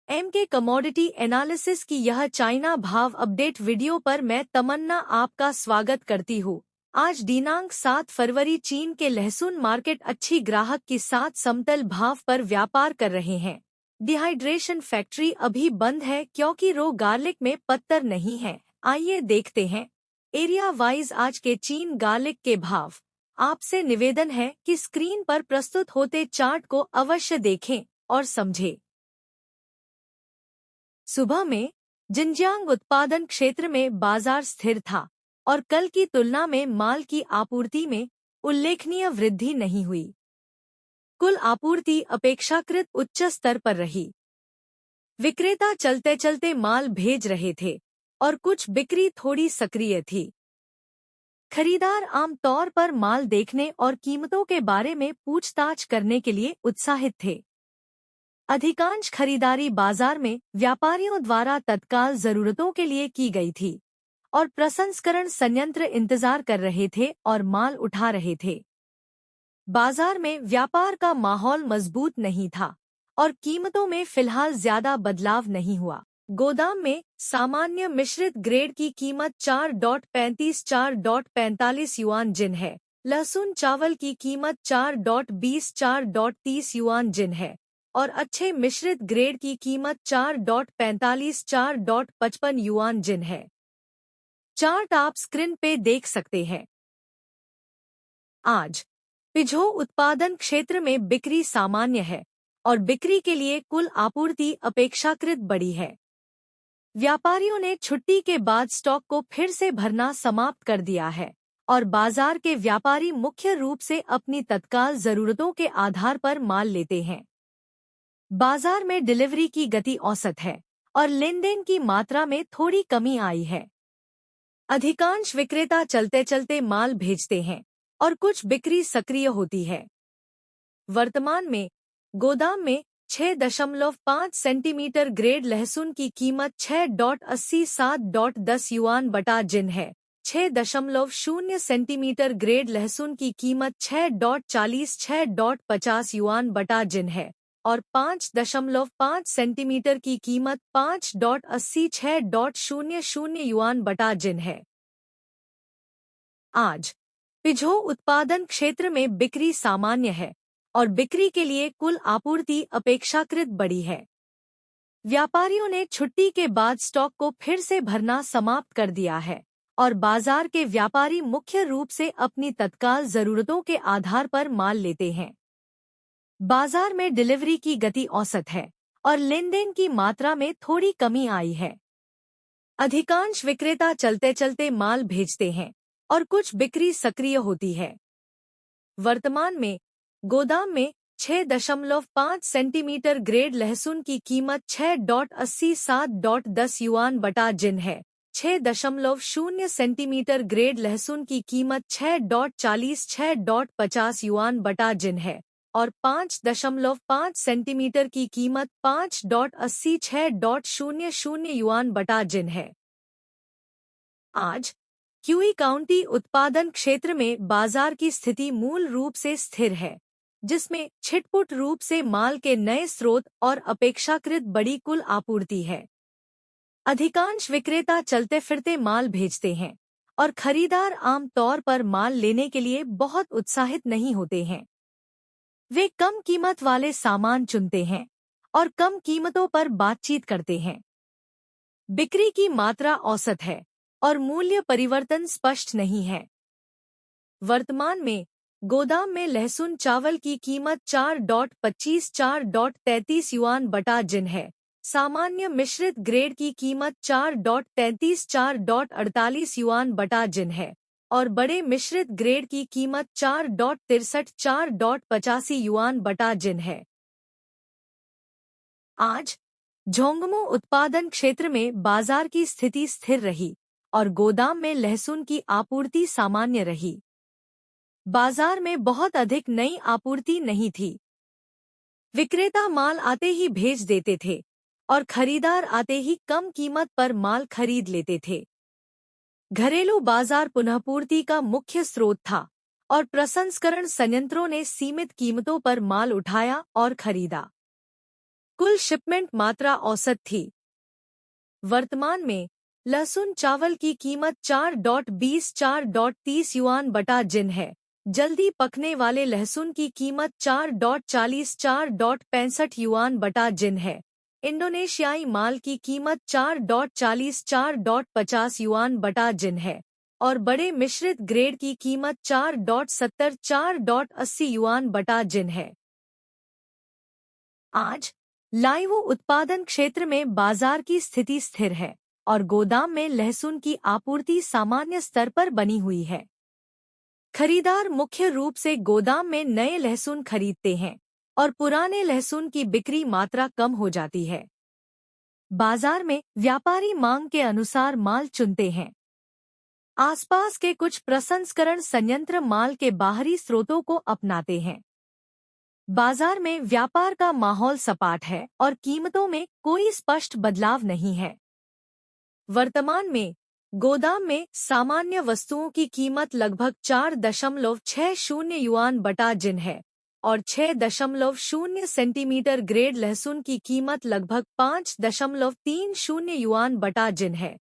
M के commodity analysis की यह चाइना भाव अपडेट वीडियो पर मैं तमन्ना आपका स्वागत करती हूँ। आज दिनांक 7 फरवरी चीन के लहसुन मार्केट अच्छी ग्राहक के साथ समतल भाव पर व्यापार कर रहे हैं। डिहाइड्रेशन फैक्ट्री अभी बंद है क्योंकि रो गार्लिक में पत्तर नहीं है। आइए देखते हैं एरिया वाइज आज के चीन गार्लिक के भाव। आपसे निवेदन है कि स्क्रीन पर प्रस्तुत होते चार्ट को अवश्य देखें और समझें। सुबह में जिनजियांग उत्पादन क्षेत्र में बाजार स्थिर था और कल की तुलना में माल की आपूर्ति में उल्लेखनीय वृद्धि नहीं हुई। कुल आपूर्ति अपेक्षाकृत उच्च स्तर पर रही। विक्रेता चलते चलते माल भेज रहे थे और कुछ बिक्री थोड़ी सक्रिय थी। खरीदार आमतौर पर माल देखने और कीमतों के बारे में पूछताछ करने के लिए उत्साहित थे। अधिकांश खरीदारी बाजार में व्यापारियों द्वारा तत्काल जरूरतों के लिए की गई थी और प्रसंस्करण संयंत्र इंतजार कर रहे थे और माल उठा रहे थे। बाजार में व्यापार का माहौल मजबूत नहीं था और कीमतों में फिलहाल ज्यादा बदलाव नहीं हुआ। गोदाम में सामान्य मिश्रित ग्रेड की कीमत 4.35 युआन जिन है। लहसुन चावल की कीमत 4.20 युआन जिन है और अच्छे मिश्रित ग्रेड की कीमत 4.55 युआन जिन है। चार्ट आप स्क्रीन पे देख सकते हैं। आज पिझो उत्पादन क्षेत्र में बिक्री सामान्य है और बिक्री के लिए कुल आपूर्ति अपेक्षाकृत बड़ी है। व्यापारियों ने छुट्टी के बाद स्टॉक को फिर से भरना समाप्त कर दिया है और बाजार के व्यापारी मुख्य रूप से अपनी तत्काल जरूरतों के आधार पर माल लेते हैं। बाजार में डिलीवरी की गति औसत है और लेनदेन की मात्रा में थोड़ी कमी आई है। अधिकांश विक्रेता चलते चलते माल भेजते हैं और कुछ बिक्री सक्रिय होती है। वर्तमान में गोदाम में 6.5 सेंटीमीटर ग्रेड लहसुन की कीमत 6.87 युआन बटा जिन है। 6.0 सेंटीमीटर ग्रेड लहसुन की कीमत 6.50 युआन बटा जिन है और 5.5 सेंटीमीटर की कीमत 5.80 युआन बटा जिन है। आज पिझो उत्पादन क्षेत्र में बिक्री सामान्य है और बिक्री के लिए कुल आपूर्ति अपेक्षाकृत बड़ी है। व्यापारियों ने छुट्टी के बाद स्टॉक को फिर से भरना समाप्त कर दिया है और बाजार के व्यापारी मुख्य रूप से अपनी तत्काल जरूरतों के आधार पर माल लेते हैं। बाजार में डिलीवरी की गति औसत है और लेनदेन की मात्रा में थोड़ी कमी आई है। अधिकांश विक्रेता चलते चलते माल भेजते हैं और कुछ बिक्री सक्रिय होती है। वर्तमान में गोदाम में 6.5 सेंटीमीटर ग्रेड लहसुन की कीमत 6.87 युआन बटा जिन है। 6.0 सेंटीमीटर ग्रेड लहसुन की कीमत 6.50 युआन बटा जिन है और 5.5 सेंटीमीटर की कीमत 5.80 युआन बटा जिन है। आज क्यूई काउंटी उत्पादन क्षेत्र में बाजार की स्थिति मूल रूप से स्थिर है, जिसमें छिटपुट रूप से माल के नए स्रोत और अपेक्षाकृत बड़ी कुल आपूर्ति है। अधिकांश विक्रेता चलते फिरते माल भेजते हैं और खरीदार आम तौर पर माल लेने के लिए बहुत उत्साहित नहीं होते हैं। वे कम कीमत वाले सामान चुनते हैं और कम कीमतों पर बातचीत करते हैं। बिक्री की मात्रा औसत है और मूल्य परिवर्तन स्पष्ट नहीं है। वर्तमान में गोदाम में लहसुन चावल की कीमत 4.33 युआन बटा जिन है। सामान्य मिश्रित ग्रेड की कीमत 4.48 युआन बटा जिन है और बड़े मिश्रित ग्रेड की कीमत 4.65 युआन बटा जिन है। आज झोंगमो उत्पादन क्षेत्र में बाजार की स्थिति स्थिर रही और गोदाम में लहसुन की आपूर्ति सामान्य रही। बाजार में बहुत अधिक नई आपूर्ति नहीं थी। विक्रेता माल आते ही भेज देते थे और खरीदार आते ही कम कीमत पर माल खरीद लेते थे। घरेलू बाजार पुनःपूर्ति का मुख्य स्रोत था और प्रसंस्करण संयंत्रों ने सीमित कीमतों पर माल उठाया और खरीदा। कुल शिपमेंट मात्रा औसत थी। वर्तमान में लहसुन चावल की कीमत 4.20-4.30 युआन बटा जिन है। जल्दी पकने वाले लहसुन की कीमत 4.40-4.65 युआन बटा जिन है। इंडोनेशियाई माल की कीमत 4.40-4.50 युआन बटा जिन है और बड़े मिश्रित ग्रेड की कीमत 4.70-4.80 युआन बटा जिन है। आज लाइव उत्पादन क्षेत्र में बाजार की स्थिति स्थिर है और गोदाम में लहसुन की आपूर्ति सामान्य स्तर पर बनी हुई है। खरीदार मुख्य रूप से गोदाम में नए लहसुन खरीदते हैं और पुराने लहसुन की बिक्री मात्रा कम हो जाती है। बाजार में व्यापारी मांग के अनुसार माल चुनते हैं। आसपास के कुछ प्रसंस्करण संयंत्र माल के बाहरी स्रोतों को अपनाते हैं। बाजार में व्यापार का माहौल सपाट है और कीमतों में कोई स्पष्ट बदलाव नहीं है। वर्तमान में गोदाम में सामान्य वस्तुओं की कीमत लगभग 4.60 युआन बटा जिन है और 6.0 सेंटीमीटर ग्रेड लहसुन की कीमत लगभग 5.30 युआन बटा जिन है।